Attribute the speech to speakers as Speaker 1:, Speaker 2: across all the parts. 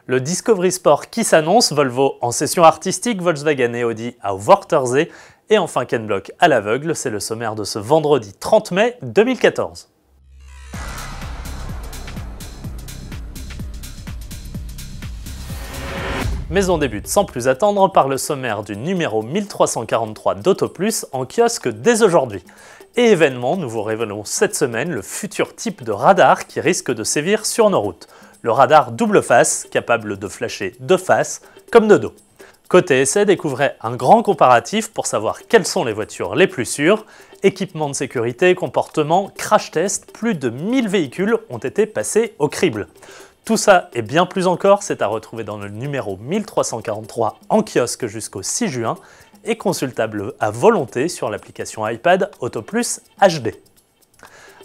Speaker 1: Le Discovery Sport qui s'annonce, Volvo en session artistique, Volkswagen et Audi à Wörthersee et enfin Ken Block à l'aveugle, c'est le sommaire de ce vendredi 30 mai 2014. Mais on débute sans plus attendre par le sommaire du numéro 1343 d'AutoPlus en kiosque dès aujourd'hui. Et événement, nous vous révélons cette semaine le futur type de radar qui risque de sévir sur nos routes. Le radar double face, capable de flasher de face comme de dos. Côté essai, découvrez un grand comparatif pour savoir quelles sont les voitures les plus sûres. Équipement de sécurité, comportement, crash test, plus de 1000 véhicules ont été passés au crible. Tout ça et bien plus encore, c'est à retrouver dans le numéro 1343 en kiosque jusqu'au 6 juin et consultable à volonté sur l'application iPad AutoPlus HD.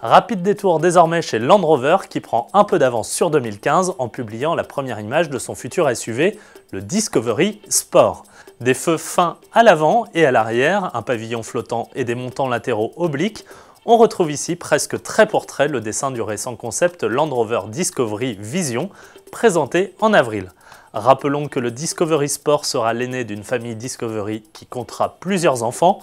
Speaker 1: Rapide détour désormais chez Land Rover qui prend un peu d'avance sur 2015 en publiant la première image de son futur SUV, le Discovery Sport. Des feux fins à l'avant et à l'arrière, un pavillon flottant et des montants latéraux obliques. On retrouve ici presque trait pour trait le dessin du récent concept Land Rover Discovery Vision, présenté en avril. Rappelons que le Discovery Sport sera l'aîné d'une famille Discovery qui comptera plusieurs enfants.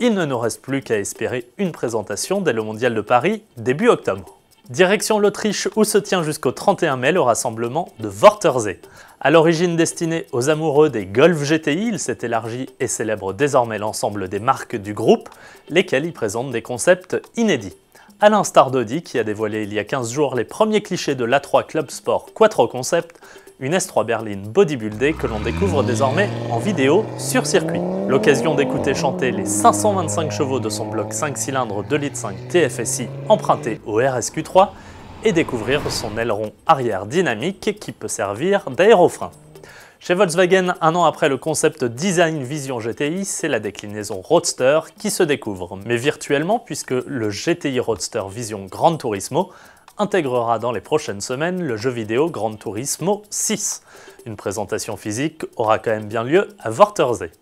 Speaker 1: Il ne nous reste plus qu'à espérer une présentation dès le Mondial de Paris début octobre. Direction l'Autriche où se tient jusqu'au 31 mai le rassemblement de Wörthersee. À l'origine destiné aux amoureux des Golf GTI, il s'est élargi et célèbre désormais l'ensemble des marques du groupe, lesquelles y présentent des concepts inédits. À l'instar d'Audi qui a dévoilé il y a 15 jours les premiers clichés de l'A3 Club Sport Quattro Concept, une S3 berline bodybuildée que l'on découvre désormais en vidéo sur circuit. L'occasion d'écouter chanter les 525 chevaux de son bloc 5 cylindres 2,5 litres TFSI emprunté au RSQ3 et découvrir son aileron arrière dynamique qui peut servir d'aérofrein. Chez Volkswagen, un an après le concept Design Vision GTI, c'est la déclinaison Roadster qui se découvre, mais virtuellement puisque le GTI Roadster Vision Gran Turismo intégrera dans les prochaines semaines le jeu vidéo Gran Turismo 6. Une présentation physique aura quand même bien lieu à Wörthersee.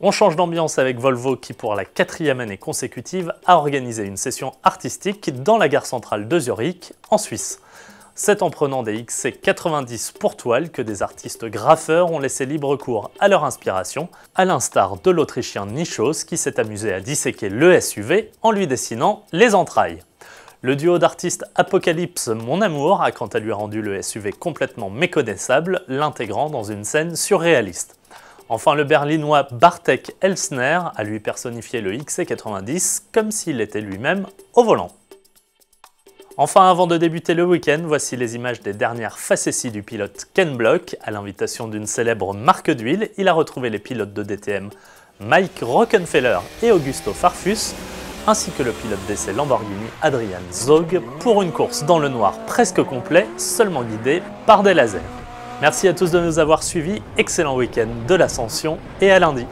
Speaker 1: On change d'ambiance avec Volvo qui, pour la 4e année consécutive, a organisé une session artistique dans la gare centrale de Zurich, en Suisse. C'est en prenant des XC90 pour toile que des artistes graffeurs ont laissé libre cours à leur inspiration, à l'instar de l'Autrichien Nichos qui s'est amusé à disséquer le SUV en lui dessinant les entrailles. Le duo d'artistes Apocalypse Mon Amour a quant à lui rendu le SUV complètement méconnaissable, l'intégrant dans une scène surréaliste. Enfin, le berlinois Bartek Elsner a lui personnifié le XC90 comme s'il était lui-même au volant. Enfin, avant de débuter le week-end, voici les images des dernières facéties du pilote Ken Block. À l'invitation d'une célèbre marque d'huile, il a retrouvé les pilotes de DTM Mike Rockenfeller et Augusto Farfus, ainsi que le pilote d'essai Lamborghini Adrian Zog pour une course dans le noir presque complet, seulement guidée par des lasers. Merci à tous de nous avoir suivis, excellent week-end de l'Ascension et à lundi.